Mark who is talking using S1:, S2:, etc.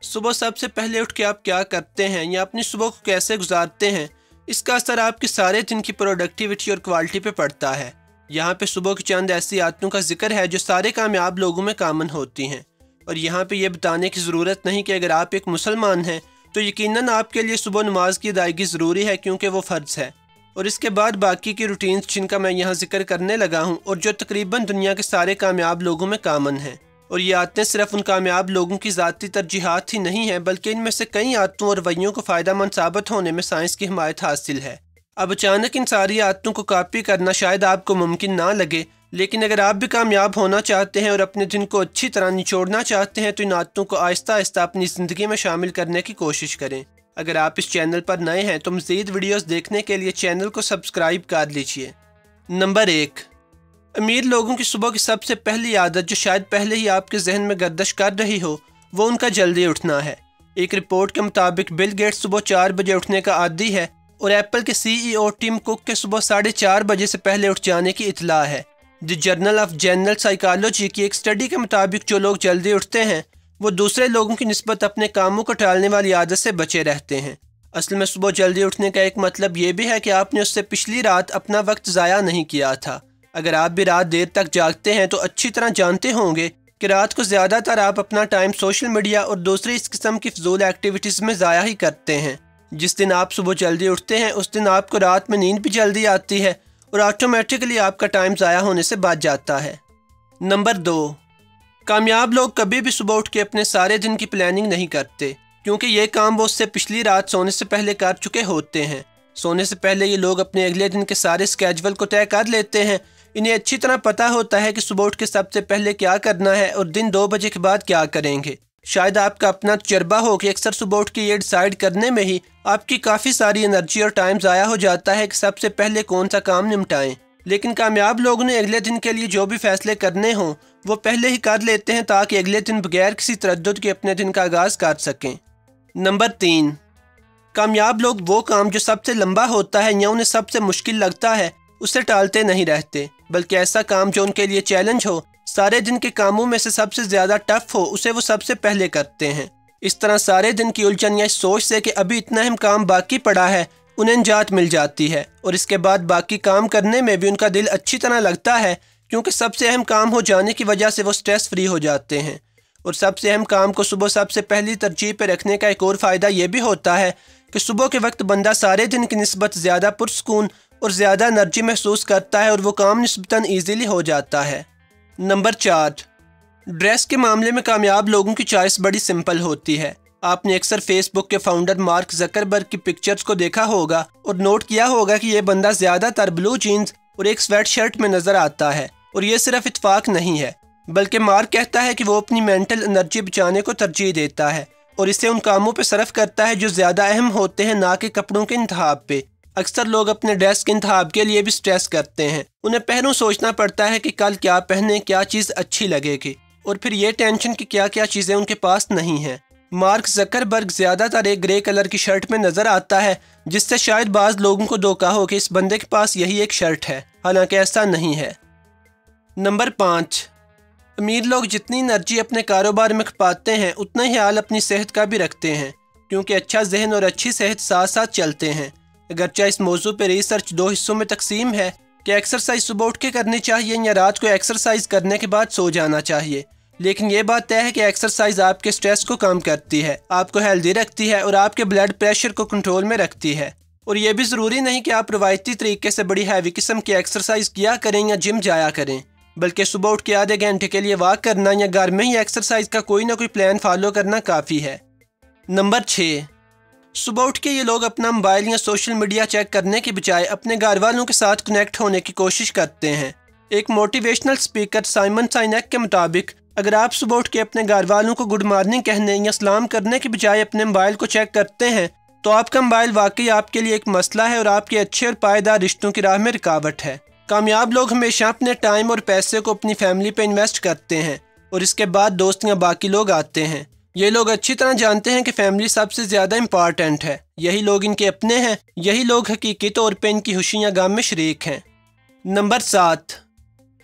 S1: صبح سب سے پہلے اٹھ کے آپ کیا کرتے ہیں یا اپنی صبح کو کیسے گزارتے ہیں، اس کا اثر آپ کے سارے دن کی پروڈکٹیوٹی اور کوالٹی پہ پڑتا ہے۔ یہاں پہ صبح کی چند ایسی عادتوں کا ذکر ہے جو سارے کامیاب لوگوں میں کامن ہوتی ہیں، اور یہاں پہ یہ بتانے کی ضرورت نہیں کہ اگر آپ ایک مسلمان ہیں تو یقیناً آپ کے لیے صبح نماز کی ادائیگی ضروری ہے، کیونکہ وہ فرض ہے۔ اور اس کے بعد باقی کی روٹینز جن کا میں یہاں ذکر کرنے لگا ہوں اور جو تقریباً دنیا کے سارے کامیاب لوگوں میں کامن ہیں۔ اور یہ عادتیں صرف ان کامیاب لوگوں کی ذاتی ترجیحات ہی نہیں ہیں، بلکہ ان میں سے کئی عادتوں اور رویوں کو فائدہ مند ثابت ہونے میں سائنس کی حمایت حاصل ہے۔ اب اچانک ان ساری عادتوں کو کاپی کرنا شاید آپ کو ممکن نہ لگے، لیکن اگر آپ بھی کامیاب ہونا چاہتے ہیں اور اپنے دن کو اچھی طرح نچوڑنا چاہتے ہیں تو ان عادتوں کو آہستہ آہستہ اپنی زندگی میں شامل کرنے کی کوشش کریں۔ اگر آپ اس چینل پر نئے ہیں تو مزید ویڈیوز دیکھنے کے لیے چینل کو سبسکرائب کر لیجئے۔ نمبر 1، امیر لوگوں کی صبح کی سب سے پہلی عادت جو شاید پہلے ہی آپ کے ذہن میں گردش کر رہی ہو، وہ ان کا جلدی اٹھنا ہے۔ ایک رپورٹ کے مطابق بل گیٹس صبح 4 بجے اٹھنے کا عادی ہے، اور ایپل کے CEO ٹم کک کے صبح 4:30 بجے سے پہلے اٹھ جانے کی اطلاع ہے۔ دی جرنل آف جنرل سائیکالوجی کی ایک اسٹڈی کے مطابق جو لوگ جلدی اٹھتے ہیں وہ دوسرے لوگوں کی نسبت اپنے کاموں کو ٹالنے والی عادت سے بچے رہتے ہیں۔ اصل میں صبح جلدی اٹھنے کا ایک مطلب یہ بھی ہے کہ آپ نے اس سے پچھلی رات اپنا وقت ضائع نہیں کیا تھا۔ اگر آپ بھی رات دیر تک جاگتے ہیں تو اچھی طرح جانتے ہوں گے کہ رات کو زیادہ تر آپ اپنا ٹائم سوشل میڈیا اور دوسری اس قسم کی فضول ایکٹیویٹیز میں ضائع ہی کرتے ہیں۔ جس دن آپ صبح جلدی اٹھتے ہیں اس دن آپ کو رات میں نیند بھی جلدی آتی ہے اور آٹومیٹکلی آپ کا ٹائم ضائع ہونے سے بچ جاتا ہے۔ نمبر 2، کامیاب لوگ کبھی بھی صبح اٹھ کے اپنے سارے دن کی پلاننگ نہیں کرتے، کیونکہ یہ کام وہ اس سے پچھلی رات سونے سے پہلے کر چکے ہوتے ہیں۔ سونے سے پہلے یہ لوگ اپنے اگلے دن کے سارے اسکیجول کو طے کر لیتے ہیں۔ انہیں اچھی طرح پتہ ہوتا ہے کہ صبح اٹھ کے سب سے پہلے کیا کرنا ہے اور دن 2 بجے کے بعد کیا کریں گے۔ شاید آپ کا اپنا تجربہ ہو کہ اکثر صبح اٹھ کے یہ ڈیسائیڈ کرنے میں ہی آپ کی کافی ساری انرجی اور ٹائم ضائع ہو جاتا ہے کہ سب سے پہلے کون سا کام نمٹائیں۔ لیکن کامیاب لوگوں نے اگلے دن کے لیے جو بھی فیصلے کرنے ہوں وہ پہلے ہی کر لیتے ہیں تاکہ اگلے دن بغیر کسی تردد کے اپنے دن کا آغاز کر سکیں۔ نمبر 3، کامیاب لوگ وہ کام جو سب سے لمبا ہوتا ہے یا انہیں سب سے مشکل لگتا ہے اسے ٹالتے نہیں رہتے، بلکہ ایسا کام جو ان کے لیے چیلنج ہو، سارے دن کے کاموں میں سے سب سے زیادہ ٹف ہو، اسے وہ سب سے پہلے کرتے ہیں۔ اس طرح سارے دن کی الجھن یا اس سوچ سے کہ ابھی اتنا اہم کام باقی پڑا ہے انہیں نجات مل جاتی ہے، اور اس کے بعد باقی کام کرنے میں بھی ان کا دل اچھی طرح لگتا ہے، کیونکہ سب سے اہم کام ہو جانے کی وجہ سے وہ سٹریس فری ہو جاتے ہیں۔ اور سب سے اہم کام کو صبح سب سے پہلی ترجیح پہ رکھنے کا ایک اور فائدہ یہ بھی ہوتا ہے کہ صبح کے وقت بندہ سارے دن کی نسبت زیادہ پرسکون اور زیادہ انرجی محسوس کرتا ہے اور وہ کام نسبتاً ایزیلی ہو جاتا ہے۔ نمبر 4، ڈریس کے معاملے میں کامیاب لوگوں کی چوائس بڑی سمپل ہوتی ہے۔ آپ نے اکثر فیس بک کے فاؤنڈر مارک زکربرگ کی پکچرز کو دیکھا ہوگا اور نوٹ کیا ہوگا کہ یہ بندہ زیادہ تر بلو جینز اور ایک سویٹ شرٹ میں نظر آتا ہے، اور یہ صرف اتفاق نہیں ہے، بلکہ مارک کہتا ہے کہ وہ اپنی مینٹل انرجی بچانے کو ترجیح دیتا ہے اور اسے ان کاموں پہ صرف کرتا ہے جو زیادہ اہم ہوتے ہیں، نہ کہ کپڑوں کے انتخاب پہ۔ اکثر لوگ اپنے ڈریس کے انتخاب کے لیے بھی سٹریس کرتے ہیں، انہیں پہلوں سوچنا پڑتا ہے کہ کل کیا پہنے، کیا چیز اچھی لگے گی، اور پھر یہ ٹینشن کہ کیا کیا چیزیں ان کے پاس نہیں ہیں۔ مارک زکربرگ زیادہ تر ایک گرے کلر کی شرٹ میں نظر آتا ہے، جس سے شاید بعض لوگوں کو دھوکا ہو کہ اس بندے کے پاس یہی ایک شرٹ ہے، حالانکہ ایسا نہیں ہے۔ نمبر 5، امیر لوگ جتنی انرجی اپنے کاروبار میں کھپاتے ہیں اتنا ہی خیال اپنی صحت کا بھی رکھتے ہیں، کیونکہ اچھا ذہن اور اچھی صحت ساتھ ساتھ چلتے ہیں۔ اگرچہ اس موضوع پہ ریسرچ 2 حصوں میں تقسیم ہے کہ ایکسرسائز صبح اٹھ کے کرنی چاہیے یا رات کو ایکسرسائز کرنے کے بعد سو جانا چاہیے، لیکن یہ بات طے ہے کہ ایکسرسائز آپ کے سٹریس کو کم کرتی ہے، آپ کو ہیلدی رکھتی ہے اور آپ کے بلڈ پریشر کو کنٹرول میں رکھتی ہے۔ اور یہ بھی ضروری نہیں کہ آپ روایتی طریقے سے بڑی ہیوی قسم کی ایکسرسائز کیا کریں یا جم جایا کریں، بلکہ صبح اٹھ کے آدھے گھنٹے کے لیے واک کرنا یا گھر میں ہی ایکسرسائز کا کوئی نہ کوئی پلان فالو کرنا کافی ہے۔ نمبر 6، صبح اٹھ کے یہ لوگ اپنا موبائل یا سوشل میڈیا چیک کرنے کی بجائے اپنے گھر والوں کے ساتھ کنیکٹ ہونے کی کوشش کرتے ہیں۔ ایک موٹیویشنل سپیکر سائمن سائنیک کے مطابق اگر آپ صبح اٹھ کے اپنے گھر والوں کو گڈ مارننگ کہنے یا سلام کرنے کی بجائے اپنے موبائل کو چیک کرتے ہیں تو آپ کا موبائل واقعی آپ کے لیے ایک مسئلہ ہے اور آپ کے اچھے اور پائیدار رشتوں کی راہ میں رکاوٹ ہے۔ کامیاب لوگ ہمیشہ اپنے ٹائم اور پیسے کو اپنی فیملی پہ انویسٹ کرتے ہیں اور اس کے بعد دوست یا باقی لوگ آتے ہیں۔ یہ لوگ اچھی طرح جانتے ہیں کہ فیملی سب سے زیادہ امپارٹنٹ ہے، یہی لوگ ان کے اپنے ہیں، یہی لوگ حقیقی طور پہ ان کی خوشی یا غم میں شریک ہیں۔ نمبر 7،